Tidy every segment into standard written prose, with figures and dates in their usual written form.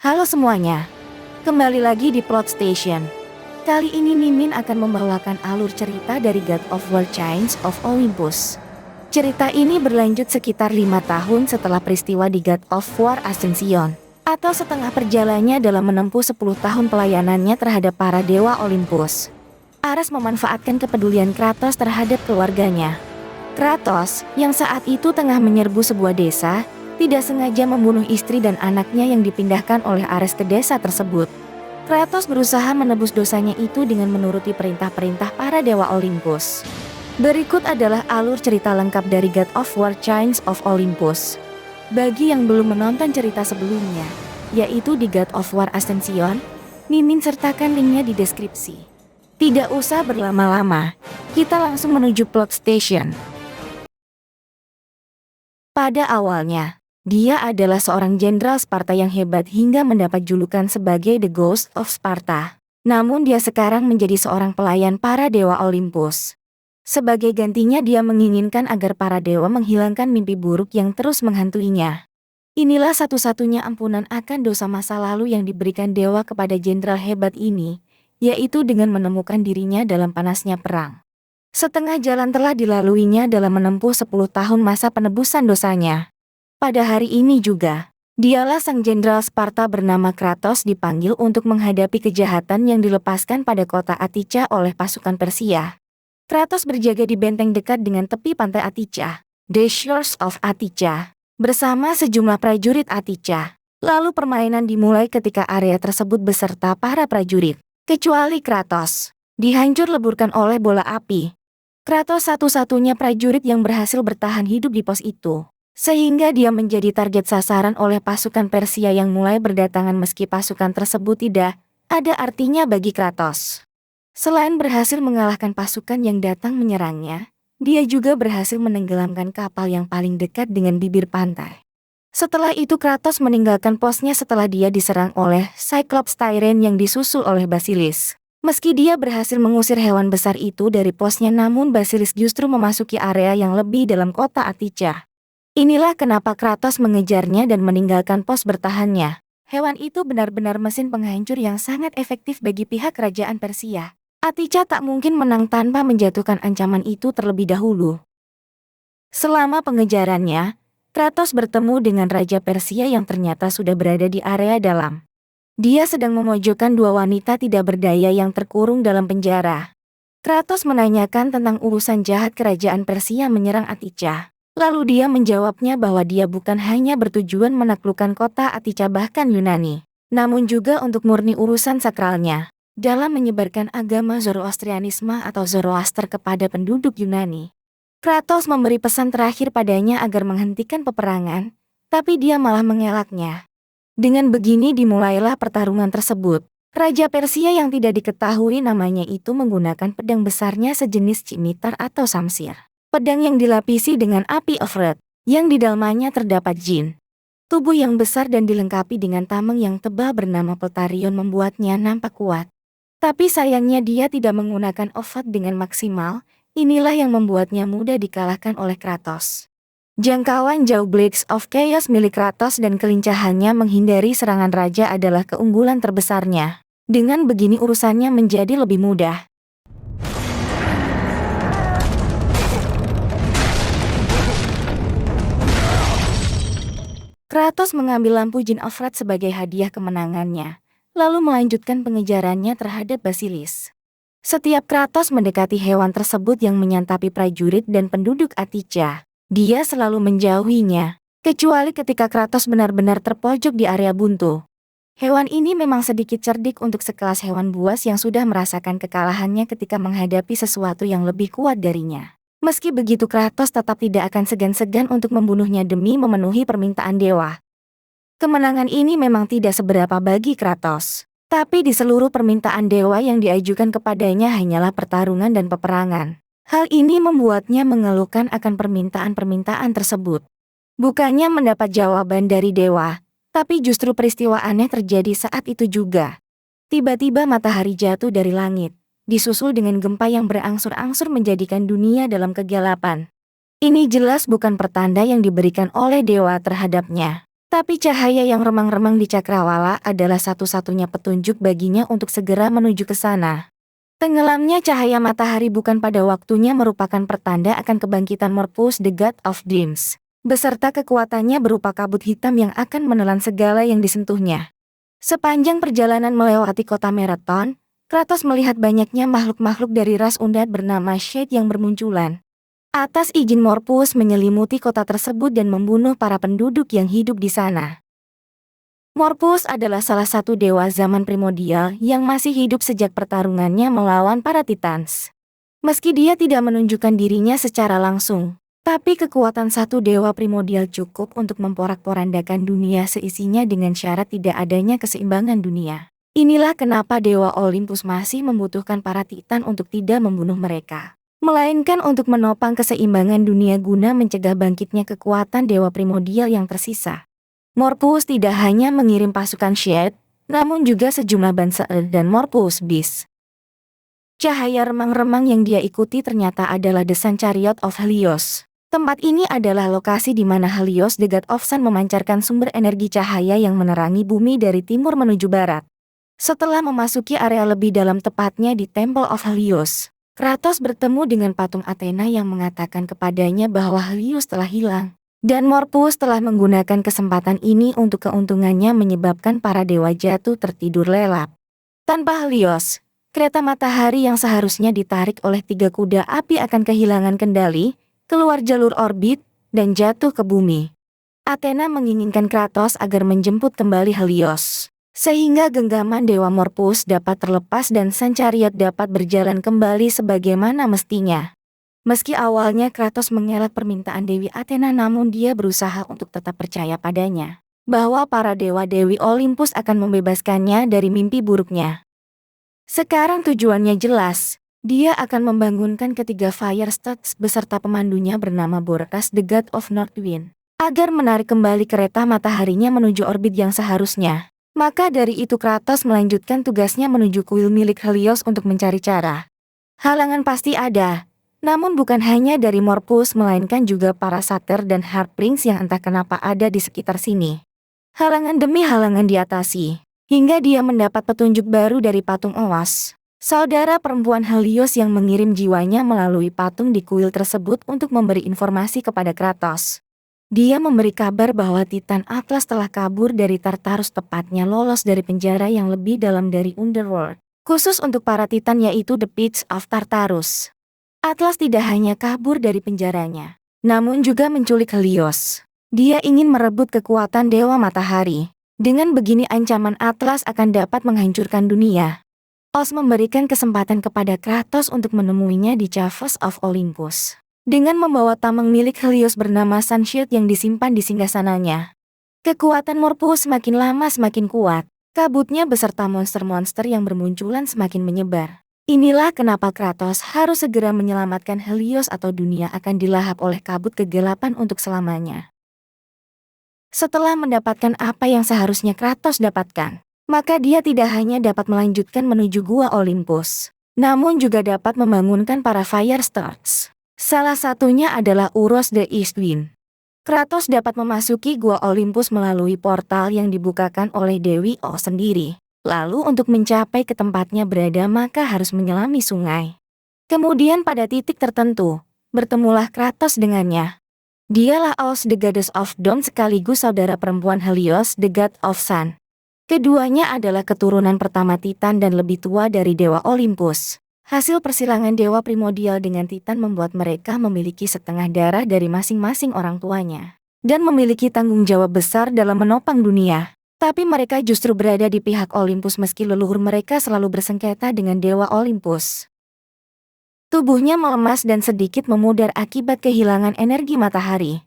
Halo semuanya, kembali lagi di Plot Station. Kali ini Mimin akan membawakan alur cerita dari God of War Chains of Olympus. Cerita ini berlanjut sekitar 5 tahun setelah peristiwa di God of War Ascension, atau setengah perjalanannya dalam menempuh 10 tahun pelayanannya terhadap para dewa Olympus. Ares memanfaatkan kepedulian Kratos terhadap keluarganya. Kratos, yang saat itu tengah menyerbu sebuah desa, tidak sengaja membunuh istri dan anaknya yang dipindahkan oleh Ares ke desa tersebut. Kratos berusaha menebus dosanya itu dengan menuruti perintah-perintah para dewa Olympus. Berikut adalah alur cerita lengkap dari God of War Chains of Olympus. Bagi yang belum menonton cerita sebelumnya, yaitu di God of War Ascension, Mimin sertakan linknya di deskripsi. Tidak usah berlama-lama, kita langsung menuju Plot Station. Pada awalnya, dia adalah seorang jenderal Sparta yang hebat hingga mendapat julukan sebagai The Ghost of Sparta. Namun dia sekarang menjadi seorang pelayan para dewa Olympus. Sebagai gantinya dia menginginkan agar para dewa menghilangkan mimpi buruk yang terus menghantuinya. Inilah satu-satunya ampunan akan dosa masa lalu yang diberikan dewa kepada jenderal hebat ini, yaitu dengan menemukan dirinya dalam panasnya perang. Setengah jalan telah dilaluinya dalam menempuh 10 tahun masa penebusan dosanya. Pada hari ini juga, dialah sang jenderal Sparta bernama Kratos dipanggil untuk menghadapi kejahatan yang dilepaskan pada kota Attica oleh pasukan Persia. Kratos berjaga di benteng dekat dengan tepi pantai Attica, The Shores of Attica, bersama sejumlah prajurit Attica. Lalu permainan dimulai ketika area tersebut beserta para prajurit, kecuali Kratos, dihancur leburkan oleh bola api. Kratos satu-satunya prajurit yang berhasil bertahan hidup di pos itu, sehingga dia menjadi target sasaran oleh pasukan Persia yang mulai berdatangan meski pasukan tersebut tidak ada artinya bagi Kratos. Selain berhasil mengalahkan pasukan yang datang menyerangnya, dia juga berhasil menenggelamkan kapal yang paling dekat dengan bibir pantai. Setelah itu Kratos meninggalkan posnya setelah dia diserang oleh Cyclops Tyrant yang disusul oleh Basilisk. Meski dia berhasil mengusir hewan besar itu dari posnya, namun Basilisk justru memasuki area yang lebih dalam kota Attica. Inilah kenapa Kratos mengejarnya dan meninggalkan pos bertahannya. Hewan itu benar-benar mesin penghancur yang sangat efektif bagi pihak kerajaan Persia. Attica tak mungkin menang tanpa menjatuhkan ancaman itu terlebih dahulu. Selama pengejarannya, Kratos bertemu dengan Raja Persia yang ternyata sudah berada di area dalam. Dia sedang memojokkan dua wanita tidak berdaya yang terkurung dalam penjara. Kratos menanyakan tentang urusan jahat kerajaan Persia menyerang Attica. Lalu dia menjawabnya bahwa dia bukan hanya bertujuan menaklukkan kota Attica bahkan Yunani, namun juga untuk murni urusan sakralnya, dalam menyebarkan agama Zoroastrianisme atau Zoroaster kepada penduduk Yunani. Kratos memberi pesan terakhir padanya agar menghentikan peperangan, tapi dia malah mengelaknya. Dengan begini dimulailah pertarungan tersebut. Raja Persia yang tidak diketahui namanya itu menggunakan pedang besarnya sejenis cimitar atau samsir. Pedang yang dilapisi dengan api of Wrath, yang di dalamnya terdapat jin. Tubuh yang besar dan dilengkapi dengan tameng yang tebal bernama Peltarion membuatnya nampak kuat. Tapi sayangnya dia tidak menggunakan of Wrath dengan maksimal, inilah yang membuatnya mudah dikalahkan oleh Kratos. Jangkauan jauh Blades of Chaos milik Kratos dan kelincahannya menghindari serangan raja adalah keunggulan terbesarnya. Dengan begini urusannya menjadi lebih mudah. Kratos mengambil lampu Jin of Wrath sebagai hadiah kemenangannya, lalu melanjutkan pengejarannya terhadap Basilisk. Setiap Kratos mendekati hewan tersebut yang menyantapi prajurit dan penduduk Attica, dia selalu menjauhinya, kecuali ketika Kratos benar-benar terpojok di area buntu. Hewan ini memang sedikit cerdik untuk sekelas hewan buas yang sudah merasakan kekalahannya ketika menghadapi sesuatu yang lebih kuat darinya. Meski begitu Kratos tetap tidak akan segan-segan untuk membunuhnya demi memenuhi permintaan dewa. Kemenangan ini memang tidak seberapa bagi Kratos, tapi di seluruh permintaan dewa yang diajukan kepadanya hanyalah pertarungan dan peperangan. Hal ini membuatnya mengeluhkan akan permintaan-permintaan tersebut. Bukannya mendapat jawaban dari dewa, tapi justru peristiwa aneh terjadi saat itu juga. Tiba-tiba matahari jatuh dari langit, disusul dengan gempa yang berangsur-angsur menjadikan dunia dalam kegelapan. Ini jelas bukan pertanda yang diberikan oleh dewa terhadapnya, Tapi cahaya yang remang-remang di cakrawala adalah satu-satunya petunjuk baginya untuk segera menuju ke sana. Tenggelamnya cahaya matahari bukan pada waktunya merupakan pertanda akan kebangkitan Morpheus the God of Dreams, beserta kekuatannya berupa kabut hitam yang akan menelan segala yang disentuhnya. Sepanjang perjalanan melewati kota Marathon, Kratos melihat banyaknya makhluk-makhluk dari ras undead bernama Shade yang bermunculan. Atas izin Morpheus menyelimuti kota tersebut dan membunuh para penduduk yang hidup di sana. Morpheus adalah salah satu dewa zaman primordial yang masih hidup sejak pertarungannya melawan para Titans. Meski dia tidak menunjukkan dirinya secara langsung, tapi kekuatan satu dewa primordial cukup untuk memporak-porandakan dunia seisinya dengan syarat tidak adanya keseimbangan dunia. Inilah kenapa Dewa Olympus masih membutuhkan para Titan untuk tidak membunuh mereka, melainkan untuk menopang keseimbangan dunia guna mencegah bangkitnya kekuatan dewa primordial yang tersisa. Morpheus tidak hanya mengirim pasukan Shade, namun juga sejumlah bangsa dan Morpheus Beast. Cahaya remang-remang yang dia ikuti ternyata adalah The Sun Chariot of Helios. Tempat ini adalah lokasi di mana Helios the God of Sun memancarkan sumber energi cahaya yang menerangi bumi dari timur menuju barat. Setelah memasuki area lebih dalam tepatnya di Temple of Helios, Kratos bertemu dengan patung Athena yang mengatakan kepadanya bahwa Helios telah hilang. Dan Morpheus telah menggunakan kesempatan ini untuk keuntungannya menyebabkan para dewa jatuh tertidur lelap. Tanpa Helios, kereta matahari yang seharusnya ditarik oleh 3 kuda api akan kehilangan kendali, keluar jalur orbit, dan jatuh ke bumi. Athena menginginkan Kratos agar menjemput kembali Helios, sehingga genggaman Dewa Morpheus dapat terlepas dan Sun Chariot dapat berjalan kembali sebagaimana mestinya. Meski awalnya Kratos mengelak permintaan Dewi Athena, namun dia berusaha untuk tetap percaya padanya, bahwa para dewa-dewi Olympus akan membebaskannya dari mimpi buruknya. Sekarang tujuannya jelas, dia akan membangunkan ketiga Fire Stars beserta pemandunya bernama Boreas the God of North Wind, agar menarik kembali kereta mataharinya menuju orbit yang seharusnya. Maka dari itu Kratos melanjutkan tugasnya menuju kuil milik Helios untuk mencari cara. Halangan pasti ada, namun bukan hanya dari Morpheus melainkan juga para Satyr dan Harplings yang entah kenapa ada di sekitar sini. Halangan demi halangan diatasi, hingga dia mendapat petunjuk baru dari patung Oas, saudara perempuan Helios yang mengirim jiwanya melalui patung di kuil tersebut untuk memberi informasi kepada Kratos. Dia memberi kabar bahwa Titan Atlas telah kabur dari Tartarus, tepatnya lolos dari penjara yang lebih dalam dari Underworld, khusus untuk para Titan yaitu The Pits of Tartarus. Atlas tidak hanya kabur dari penjaranya, namun juga menculik Helios. Dia ingin merebut kekuatan Dewa Matahari. Dengan begini ancaman Atlas akan dapat menghancurkan dunia. Os memberikan kesempatan kepada Kratos untuk menemuinya di Caves of Olympus, dengan membawa tameng milik Helios bernama Sun Shield yang disimpan di singgasananya. Kekuatan Morpheus semakin lama semakin kuat, kabutnya beserta monster-monster yang bermunculan semakin menyebar. Inilah kenapa Kratos harus segera menyelamatkan Helios atau dunia akan dilahap oleh kabut kegelapan untuk selamanya. Setelah mendapatkan apa yang seharusnya Kratos dapatkan, maka dia tidak hanya dapat melanjutkan menuju Gua Olympus, namun juga dapat membangunkan para Fire Stars. Salah satunya adalah Uros the East Wind. Kratos dapat memasuki Gua Olympus melalui portal yang dibukakan oleh Dewi O sendiri. Lalu untuk mencapai ke tempatnya berada maka harus menyelami sungai. Kemudian pada titik tertentu, bertemulah Kratos dengannya. Dialah Os the Goddess of Dawn sekaligus saudara perempuan Helios the God of Sun. Keduanya adalah keturunan pertama Titan dan lebih tua dari Dewa Olympus. Hasil persilangan dewa primordial dengan Titan membuat mereka memiliki setengah darah dari masing-masing orang tuanya, dan memiliki tanggung jawab besar dalam menopang dunia. Tapi mereka justru berada di pihak Olympus meski leluhur mereka selalu bersengketa dengan Dewa Olympus. Tubuhnya melemas dan sedikit memudar akibat kehilangan energi matahari.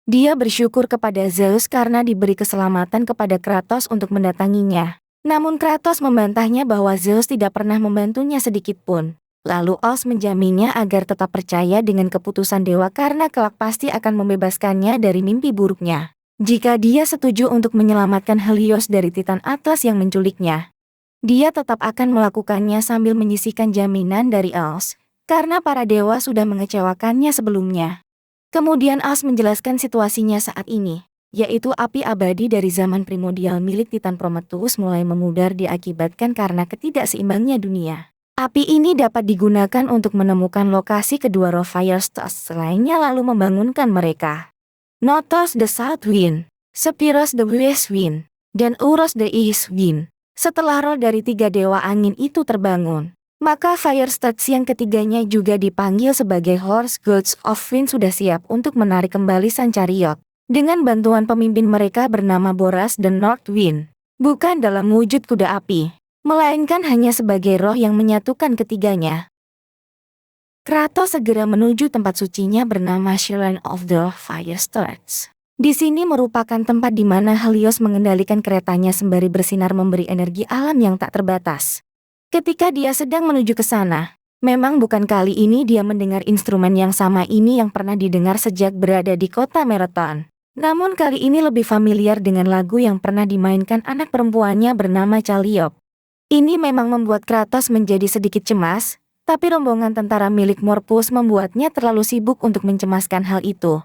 Dia bersyukur kepada Zeus karena diberi keselamatan kepada Kratos untuk mendatanginya. Namun Kratos membantahnya bahwa Zeus tidak pernah membantunya sedikit pun. Lalu Os menjaminnya agar tetap percaya dengan keputusan dewa karena kelak pasti akan membebaskannya dari mimpi buruknya. Jika dia setuju untuk menyelamatkan Helios dari Titan Atlas yang menculiknya, dia tetap akan melakukannya sambil menyisihkan jaminan dari Os, karena para dewa sudah mengecewakannya sebelumnya. Kemudian Os menjelaskan situasinya saat ini, yaitu api abadi dari zaman primordial milik Titan Prometheus mulai memudar diakibatkan karena ketidakseimbangnya dunia. Api ini dapat digunakan untuk menemukan lokasi kedua roh Fire Stars lainnya lalu membangunkan mereka. Notos the South Wind, Sephiroth the West Wind, dan Uros the East Wind. Setelah roh dari 3 dewa angin itu terbangun, maka Fire Stars yang ketiganya juga dipanggil sebagai Horse Gods of Wind sudah siap untuk menarik kembali Sun Chariot. Dengan bantuan pemimpin mereka bernama Boras dan North Wind. Bukan dalam wujud kuda api, melainkan hanya sebagai roh yang menyatukan ketiganya. Kratos segera menuju tempat sucinya bernama Shrine of the Fire Stars. Di sini merupakan tempat di mana Helios mengendalikan keretanya sembari bersinar memberi energi alam yang tak terbatas. Ketika dia sedang menuju ke sana, memang bukan kali ini dia mendengar instrumen yang sama ini yang pernah didengar sejak berada di kota Marathon. Namun kali ini lebih familiar dengan lagu yang pernah dimainkan anak perempuannya bernama Calliope. Ini memang membuat Kratos menjadi sedikit cemas, tapi rombongan tentara milik Morpheus membuatnya terlalu sibuk untuk mencemaskan hal itu.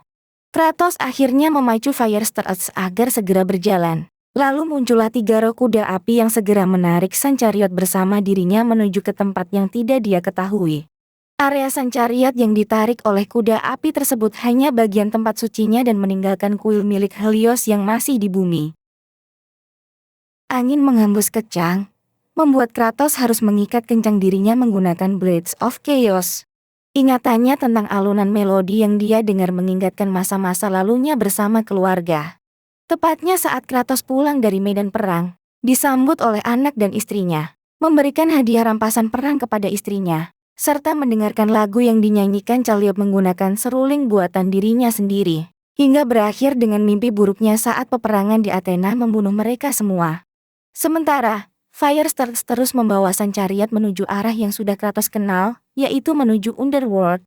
Kratos akhirnya memacu Fire Stars agar segera berjalan. Lalu muncullah 3 roh kuda api yang segera menarik Sun Chariot bersama dirinya menuju ke tempat yang tidak dia ketahui. Area Sun Chariot yang ditarik oleh kuda api tersebut hanya bagian tempat sucinya dan meninggalkan kuil milik Helios yang masih di bumi. Angin menghembus kencang, membuat Kratos harus mengikat kencang dirinya menggunakan Blades of Chaos. Ingatannya tentang alunan melodi yang dia dengar mengingatkan masa-masa lalunya bersama keluarga. Tepatnya saat Kratos pulang dari medan perang, disambut oleh anak dan istrinya, memberikan hadiah rampasan perang kepada istrinya, serta mendengarkan lagu yang dinyanyikan Calliope menggunakan seruling buatan dirinya sendiri, hingga berakhir dengan mimpi buruknya saat peperangan di Athena membunuh mereka semua. Sementara, Fire Stars terus membawa Sun Chariot menuju arah yang sudah Kratos kenal, yaitu menuju Underworld.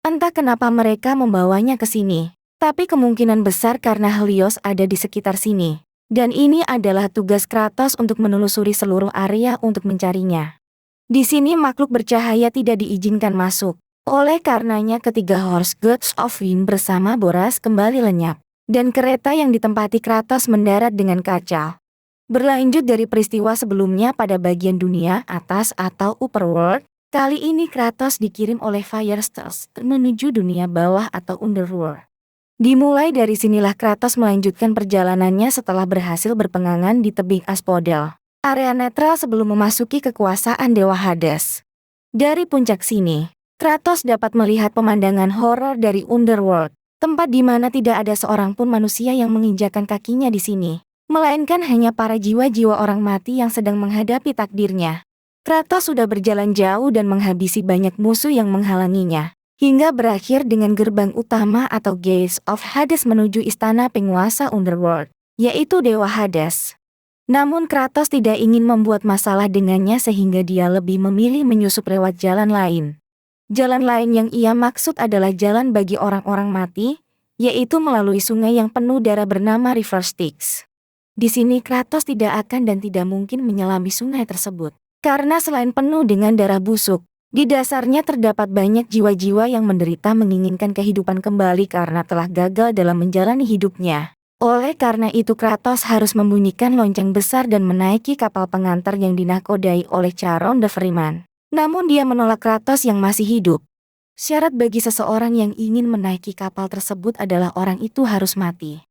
Entah kenapa mereka membawanya ke sini, tapi kemungkinan besar karena Helios ada di sekitar sini. Dan ini adalah tugas Kratos untuk menelusuri seluruh area untuk mencarinya. Di sini makhluk bercahaya tidak diizinkan masuk. Oleh karenanya ketiga Horse Gods of Wind bersama Boras kembali lenyap. Dan kereta yang ditempati Kratos mendarat dengan kacau. Berlanjut dari peristiwa sebelumnya pada bagian dunia atas atau Upperworld, kali ini Kratos dikirim oleh Fire Stars menuju dunia bawah atau Underworld. Dimulai dari sinilah Kratos melanjutkan perjalanannya setelah berhasil berpengangan di tebing Asphodel, area netral sebelum memasuki kekuasaan Dewa Hades. Dari puncak sini, Kratos dapat melihat pemandangan horor dari Underworld, tempat di mana tidak ada seorang pun manusia yang menginjakan kakinya di sini, melainkan hanya para jiwa-jiwa orang mati yang sedang menghadapi takdirnya. Kratos sudah berjalan jauh dan menghabisi banyak musuh yang menghalanginya, hingga berakhir dengan gerbang utama atau Gates of Hades menuju istana penguasa Underworld, yaitu Dewa Hades. Namun Kratos tidak ingin membuat masalah dengannya sehingga dia lebih memilih menyusup lewat jalan lain. Jalan lain yang ia maksud adalah jalan bagi orang-orang mati, yaitu melalui sungai yang penuh darah bernama River Styx. Di sini Kratos tidak akan dan tidak mungkin menyelami sungai tersebut. Karena selain penuh dengan darah busuk, di dasarnya terdapat banyak jiwa-jiwa yang menderita menginginkan kehidupan kembali karena telah gagal dalam menjalani hidupnya. Oleh karena itu Kratos harus membunyikan lonceng besar dan menaiki kapal pengantar yang dinakodai oleh Charon the Ferryman. Namun dia menolak Kratos yang masih hidup. Syarat bagi seseorang yang ingin menaiki kapal tersebut adalah orang itu harus mati.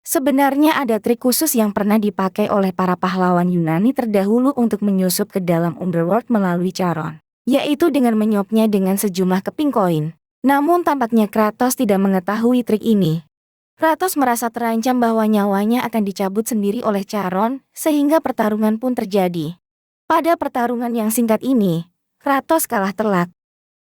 Sebenarnya ada trik khusus yang pernah dipakai oleh para pahlawan Yunani terdahulu untuk menyusup ke dalam Underworld melalui Charon, yaitu dengan menyuapnya dengan sejumlah keping koin. Namun tampaknya Kratos tidak mengetahui trik ini. Kratos merasa terancam bahwa nyawanya akan dicabut sendiri oleh Charon, sehingga pertarungan pun terjadi. Pada pertarungan yang singkat ini, Kratos kalah telak.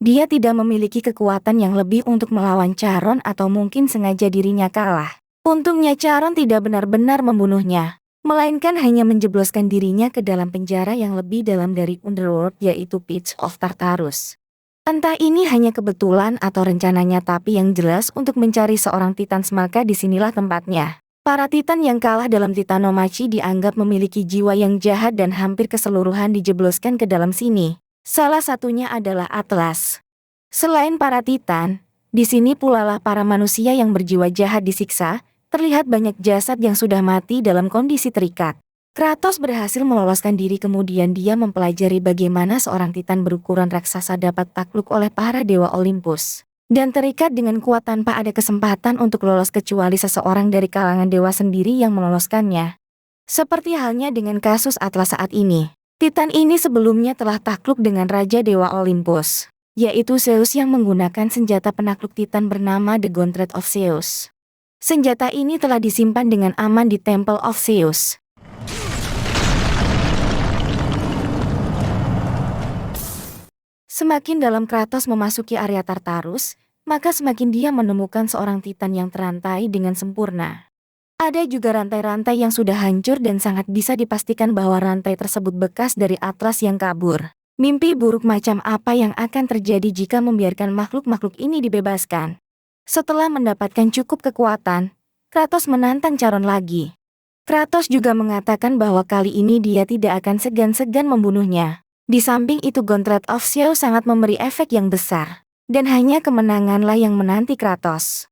Dia tidak memiliki kekuatan yang lebih untuk melawan Charon atau mungkin sengaja dirinya kalah. Untungnya Charon tidak benar-benar membunuhnya, melainkan hanya menjebloskan dirinya ke dalam penjara yang lebih dalam dari Underworld yaitu Pit of Tartarus. Entah ini hanya kebetulan atau rencananya tapi yang jelas untuk mencari seorang Titan maka disinilah tempatnya. Para Titan yang kalah dalam Titanomachi dianggap memiliki jiwa yang jahat dan hampir keseluruhan dijebloskan ke dalam sini. Salah satunya adalah Atlas. Selain para Titan, di sini pula lah para manusia yang berjiwa jahat disiksa, Terlihat banyak jasad yang sudah mati dalam kondisi terikat. Kratos berhasil meloloskan diri, kemudian dia mempelajari bagaimana seorang titan berukuran raksasa dapat takluk oleh para dewa Olympus dan terikat dengan kuat tanpa ada kesempatan untuk lolos kecuali seseorang dari kalangan dewa sendiri yang meloloskannya. Seperti halnya dengan kasus Atlas saat ini. Titan ini sebelumnya telah takluk dengan Raja Dewa Olympus, yaitu Zeus yang menggunakan senjata penakluk Titan bernama The Gauntlet of Zeus. Senjata ini telah disimpan dengan aman di Temple of Zeus. Semakin dalam Kratos memasuki area Tartarus, maka semakin dia menemukan seorang Titan yang terantai dengan sempurna. Ada juga rantai-rantai yang sudah hancur dan sangat bisa dipastikan bahwa rantai tersebut bekas dari Atlas yang kabur. Mimpi buruk macam apa yang akan terjadi jika membiarkan makhluk-makhluk ini dibebaskan? Setelah mendapatkan cukup kekuatan, Kratos menantang Charon lagi. Kratos juga mengatakan bahwa kali ini dia tidak akan segan-segan membunuhnya. Di samping itu Gauntlet of Zeus sangat memberi efek yang besar. Dan hanya kemenanganlah yang menanti Kratos.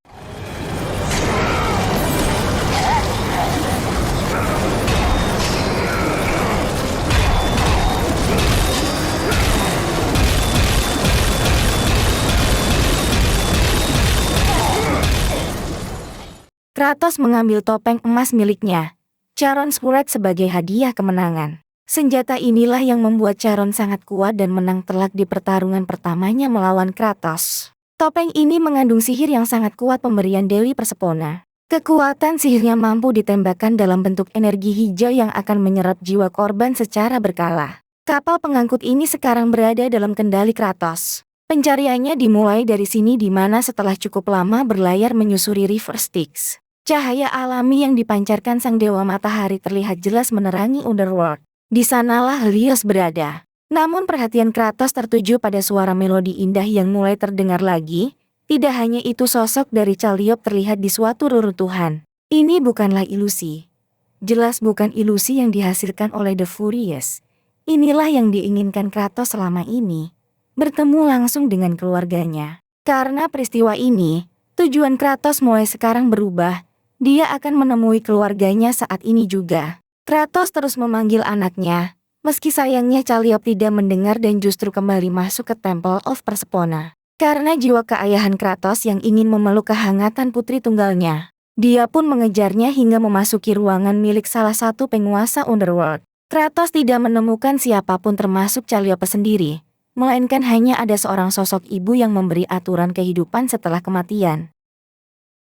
Kratos mengambil topeng emas miliknya, Charon Sword, sebagai hadiah kemenangan. Senjata inilah yang membuat Charon sangat kuat dan menang telak di pertarungan pertamanya melawan Kratos. Topeng ini mengandung sihir yang sangat kuat pemberian Dewi Persepona. Kekuatan sihirnya mampu ditembakkan dalam bentuk energi hijau yang akan menyerap jiwa korban secara berkala. Kapal pengangkut ini sekarang berada dalam kendali Kratos. Pencariannya dimulai dari sini, di mana setelah cukup lama berlayar menyusuri River Styx, cahaya alami yang dipancarkan sang dewa matahari terlihat jelas menerangi Underworld. Di sanalah Helios berada. Namun perhatian Kratos tertuju pada suara melodi indah yang mulai terdengar lagi. Tidak hanya itu, sosok dari Calliope terlihat di suatu reruntuhan. Ini bukanlah ilusi. Jelas bukan ilusi yang dihasilkan oleh The Furious. Inilah yang diinginkan Kratos selama ini. Bertemu langsung dengan keluarganya. Karena peristiwa ini, tujuan Kratos mulai sekarang berubah. Dia akan menemui keluarganya saat ini juga. Kratos terus memanggil anaknya, meski sayangnya Calliope tidak mendengar dan justru kembali masuk ke Temple of Persepona. Karena jiwa keayahan Kratos yang ingin memeluk kehangatan putri tunggalnya, dia pun mengejarnya hingga memasuki ruangan milik salah satu penguasa Underworld. Kratos tidak menemukan siapapun termasuk Calliope sendiri, melainkan hanya ada seorang sosok ibu yang memberi aturan kehidupan setelah kematian.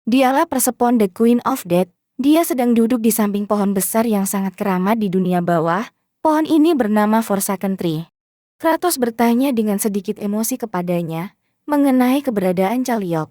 Dialah Persephone, the Queen of Death. Dia sedang duduk di samping pohon besar yang sangat keramat di dunia bawah. Pohon ini bernama Forsaken Tree. Kratos bertanya dengan sedikit emosi kepadanya mengenai keberadaan Calliope.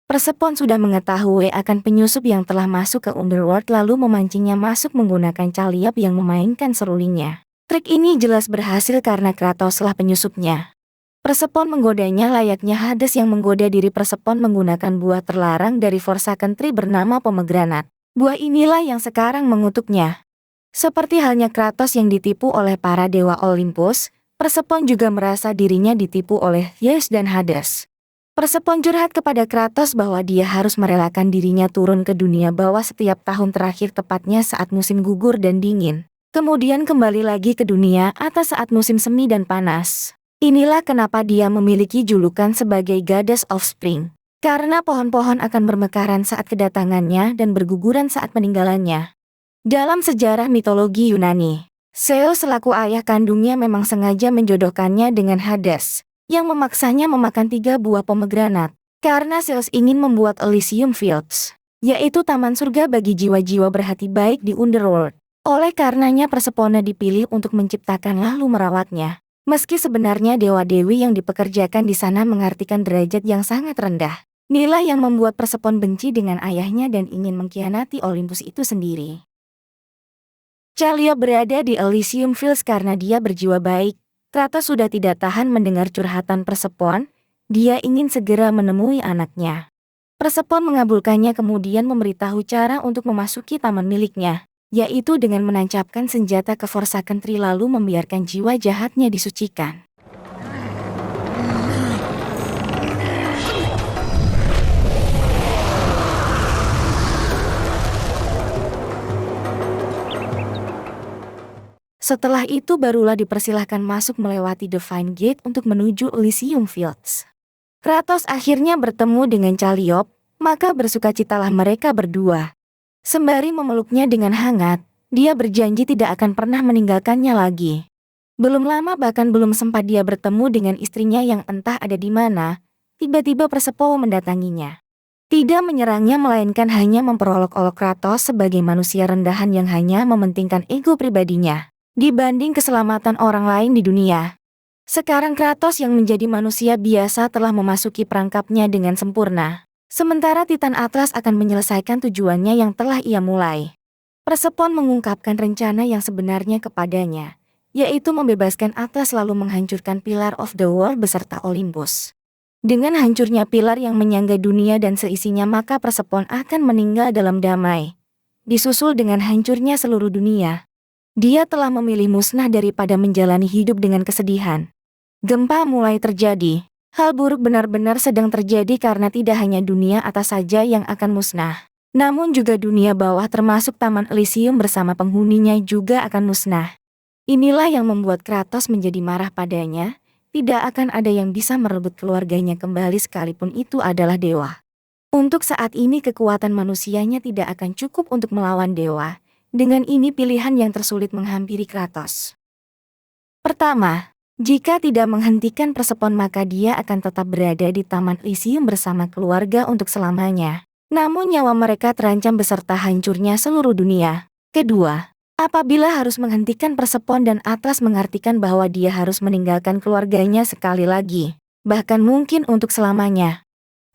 Persephone sudah mengetahui akan penyusup yang telah masuk ke Underworld lalu memancingnya masuk menggunakan Calliope yang memainkan serulingnya. Trik ini jelas berhasil karena Kratoslah penyusupnya. Persephone menggodanya layaknya Hades yang menggoda diri Persephone menggunakan buah terlarang dari Forsaken Tree bernama pomegranat. Buah inilah yang sekarang mengutuknya. Seperti halnya Kratos yang ditipu oleh para dewa Olympus, Persephone juga merasa dirinya ditipu oleh Zeus dan Hades. Persephone curhat kepada Kratos bahwa dia harus merelakan dirinya turun ke dunia bawah setiap tahun terakhir, tepatnya saat musim gugur dan dingin. Kemudian kembali lagi ke dunia atas saat musim semi dan panas. Inilah kenapa dia memiliki julukan sebagai Goddess of Spring. Karena pohon-pohon akan bermekaran saat kedatangannya dan berguguran saat peninggalannya. Dalam sejarah mitologi Yunani, Zeus selaku ayah kandungnya memang sengaja menjodohkannya dengan Hades, yang memaksanya memakan 3 buah pomegranat. Karena Zeus ingin membuat Elysium Fields, yaitu taman surga bagi jiwa-jiwa berhati baik di Underworld. Oleh karenanya Persephone dipilih untuk menciptakan lalu merawatnya. Meski sebenarnya dewa-dewi yang dipekerjakan di sana mengartikan derajat yang sangat rendah. Inilah yang membuat Persephone benci dengan ayahnya dan ingin mengkhianati Olympus itu sendiri. Calliope berada di Elysium Fields karena dia berjiwa baik. Kratos sudah tidak tahan mendengar curhatan Persephone. Dia ingin segera menemui anaknya. Persephone mengabulkannya kemudian memberitahu cara untuk memasuki taman miliknya, yaitu dengan menancapkan senjata ke Forsaken Tree lalu membiarkan jiwa jahatnya disucikan. Setelah itu barulah dipersilahkan masuk melewati Divine Gate untuk menuju Elysium Fields. Kratos akhirnya bertemu dengan Calyop, maka bersukacitalah mereka berdua. Sembari memeluknya dengan hangat, dia berjanji tidak akan pernah meninggalkannya lagi. Belum lama bahkan belum sempat dia bertemu dengan istrinya yang entah ada di mana, tiba-tiba Persephone mendatanginya. Tidak menyerangnya melainkan hanya memperolok-olok Kratos sebagai manusia rendahan yang hanya mementingkan ego pribadinya dibanding keselamatan orang lain di dunia. Sekarang Kratos yang menjadi manusia biasa telah memasuki perangkapnya dengan sempurna. Sementara Titan Atlas akan menyelesaikan tujuannya yang telah ia mulai. Persephone mengungkapkan rencana yang sebenarnya kepadanya, yaitu membebaskan Atlas lalu menghancurkan Pillar of the World beserta Olympus. Dengan hancurnya pilar yang menyangga dunia dan seisinya maka Persephone akan meninggal dalam damai. Disusul dengan hancurnya seluruh dunia. Dia telah memilih musnah daripada menjalani hidup dengan kesedihan. Gempa mulai terjadi. Hal buruk benar-benar sedang terjadi karena tidak hanya dunia atas saja yang akan musnah. Namun juga dunia bawah termasuk Taman Elysium bersama penghuninya juga akan musnah. Inilah yang membuat Kratos menjadi marah padanya. Tidak akan ada yang bisa merebut keluarganya kembali sekalipun itu adalah dewa. Untuk saat ini kekuatan manusianya tidak akan cukup untuk melawan dewa. Dengan ini pilihan yang tersulit menghampiri Kratos. Pertama, jika tidak menghentikan Persephone maka dia akan tetap berada di Taman Elysium bersama keluarga untuk selamanya. Namun nyawa mereka terancam beserta hancurnya seluruh dunia. Kedua, apabila harus menghentikan Persephone dan Atlas mengartikan bahwa dia harus meninggalkan keluarganya sekali lagi. Bahkan mungkin untuk selamanya.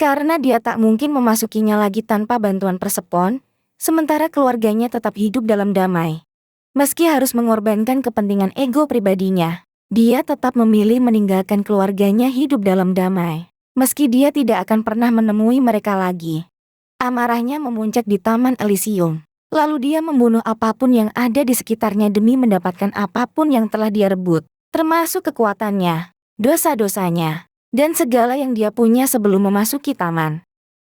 Karena dia tak mungkin memasukinya lagi tanpa bantuan Persephone, sementara keluarganya tetap hidup dalam damai. Meski harus mengorbankan kepentingan ego pribadinya. Dia tetap memilih meninggalkan keluarganya hidup dalam damai. Meski dia tidak akan pernah menemui mereka lagi. Amarahnya memuncak di Taman Elysium. Lalu dia membunuh apapun yang ada di sekitarnya demi mendapatkan apapun yang telah dia rebut. Termasuk kekuatannya, dosa-dosanya, dan segala yang dia punya sebelum memasuki taman.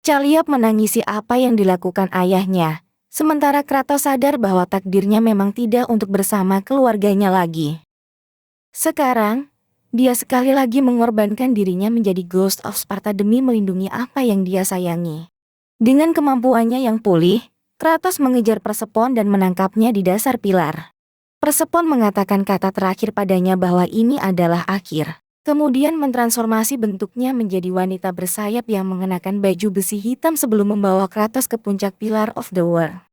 Calyop menangisi apa yang dilakukan ayahnya. Sementara Kratos sadar bahwa takdirnya memang tidak untuk bersama keluarganya lagi. Sekarang, dia sekali lagi mengorbankan dirinya menjadi Ghost of Sparta demi melindungi apa yang dia sayangi. Dengan kemampuannya yang pulih, Kratos mengejar Persephone dan menangkapnya di dasar pilar. Persephone mengatakan kata terakhir padanya bahwa ini adalah akhir. Kemudian mentransformasi bentuknya menjadi wanita bersayap yang mengenakan baju besi hitam sebelum membawa Kratos ke puncak Pillar of the World.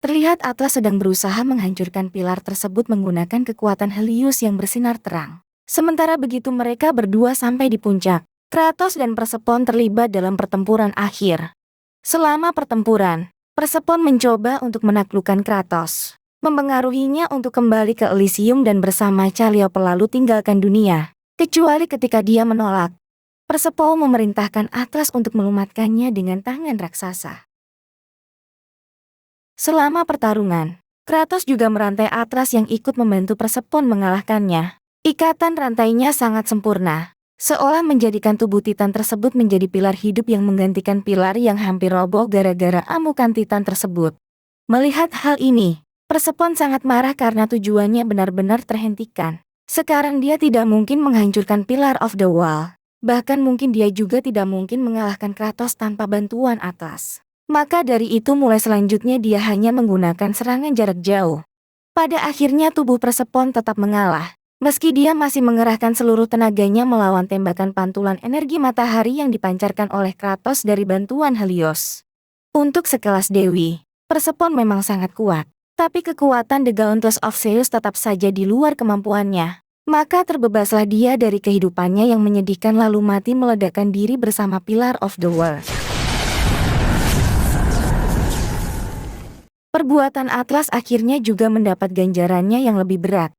Terlihat Atlas sedang berusaha menghancurkan pilar tersebut menggunakan kekuatan Helios yang bersinar terang. Sementara begitu mereka berdua sampai di puncak, Kratos dan Persephone terlibat dalam pertempuran akhir. Selama pertempuran, Persephone mencoba untuk menaklukkan Kratos, mempengaruhinya untuk kembali ke Elysium dan bersama Calyop lalu tinggalkan dunia. Kecuali ketika dia menolak, Persephone memerintahkan Atlas untuk melumatkannya dengan tangan raksasa. Selama pertarungan, Kratos juga merantai Atlas yang ikut membantu Persephone mengalahkannya. Ikatan rantainya sangat sempurna, seolah menjadikan tubuh Titan tersebut menjadi pilar hidup yang menggantikan pilar yang hampir roboh gara-gara amukan Titan tersebut. Melihat hal ini, Persephone sangat marah karena tujuannya benar-benar terhentikan. Sekarang dia tidak mungkin menghancurkan Pillar of the Wall. Bahkan mungkin dia juga tidak mungkin mengalahkan Kratos tanpa bantuan Atlas. Maka dari itu mulai selanjutnya dia hanya menggunakan serangan jarak jauh. Pada akhirnya tubuh Persephone tetap mengalah. Meski dia masih mengerahkan seluruh tenaganya melawan tembakan pantulan energi matahari yang dipancarkan oleh Kratos dari bantuan Helios. Untuk sekelas dewi, Persephone memang sangat kuat. Tapi kekuatan The Gauntless of Zeus tetap saja di luar kemampuannya. Maka terbebaslah dia dari kehidupannya yang menyedihkan lalu mati meledakkan diri bersama Pillar of the World. Perbuatan Atlas akhirnya juga mendapat ganjarannya yang lebih berat.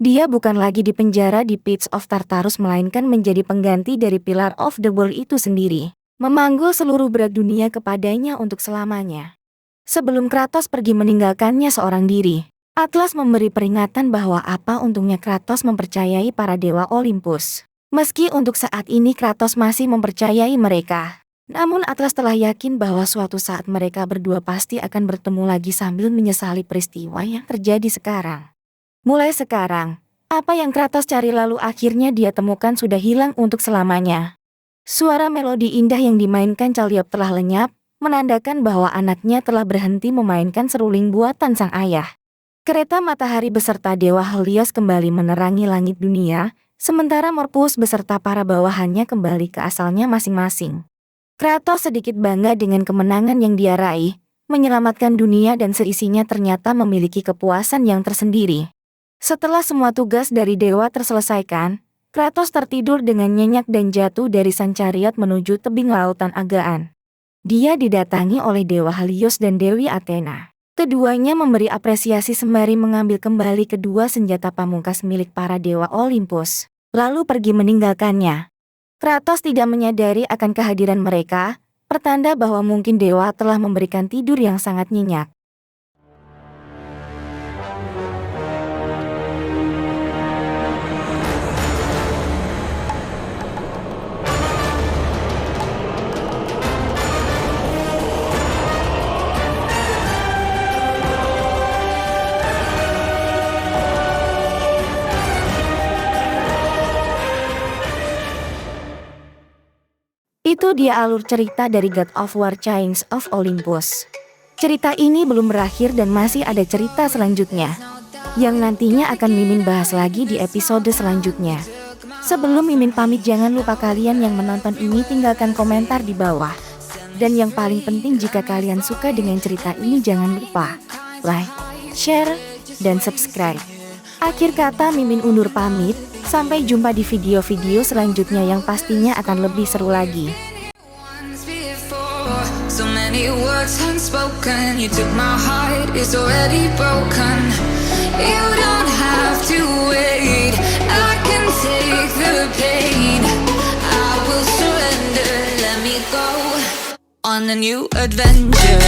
Dia bukan lagi dipenjara di Pits of Tartarus melainkan menjadi pengganti dari Pillar of the World itu sendiri. Memanggul seluruh berat dunia kepadanya untuk selamanya. Sebelum Kratos pergi meninggalkannya seorang diri, Atlas memberi peringatan bahwa apa untungnya Kratos mempercayai para dewa Olympus. Meski untuk saat ini Kratos masih mempercayai mereka. Namun Atlas telah yakin bahwa suatu saat mereka berdua pasti akan bertemu lagi sambil menyesali peristiwa yang terjadi sekarang. Mulai sekarang, apa yang Kratos cari lalu akhirnya dia temukan sudah hilang untuk selamanya. Suara melodi indah yang dimainkan Calyop telah lenyap, menandakan bahwa anaknya telah berhenti memainkan seruling buatan sang ayah. Kereta matahari beserta Dewa Helios kembali menerangi langit dunia, sementara Morpheus beserta para bawahannya kembali ke asalnya masing-masing. Kratos sedikit bangga dengan kemenangan yang dia raih, menyelamatkan dunia dan seisinya ternyata memiliki kepuasan yang tersendiri. Setelah semua tugas dari dewa terselesaikan, Kratos tertidur dengan nyenyak dan jatuh dari sang chariot menuju tebing lautan Agaan. Dia didatangi oleh Dewa Helios dan Dewi Athena. Keduanya memberi apresiasi sembari mengambil kembali kedua senjata pamungkas milik para dewa Olympus, lalu pergi meninggalkannya. Kratos tidak menyadari akan kehadiran mereka, pertanda bahwa mungkin dewa telah memberikan tidur yang sangat nyenyak. Itu dia alur cerita dari God of War Chains of Olympus. Cerita ini belum berakhir dan masih ada cerita selanjutnya, yang nantinya akan Mimin bahas lagi di episode selanjutnya. Sebelum Mimin pamit, jangan lupa kalian yang menonton ini tinggalkan komentar di bawah. Dan yang paling penting, jika kalian suka dengan cerita ini jangan lupa like, share, dan subscribe. Akhir kata Mimin undur pamit, sampai jumpa di video-video selanjutnya yang pastinya akan lebih seru lagi. So many words unspoken, you took my heart, it's already broken. You don't have to wait, I can take the pain. I will surrender, let me go on a new adventure.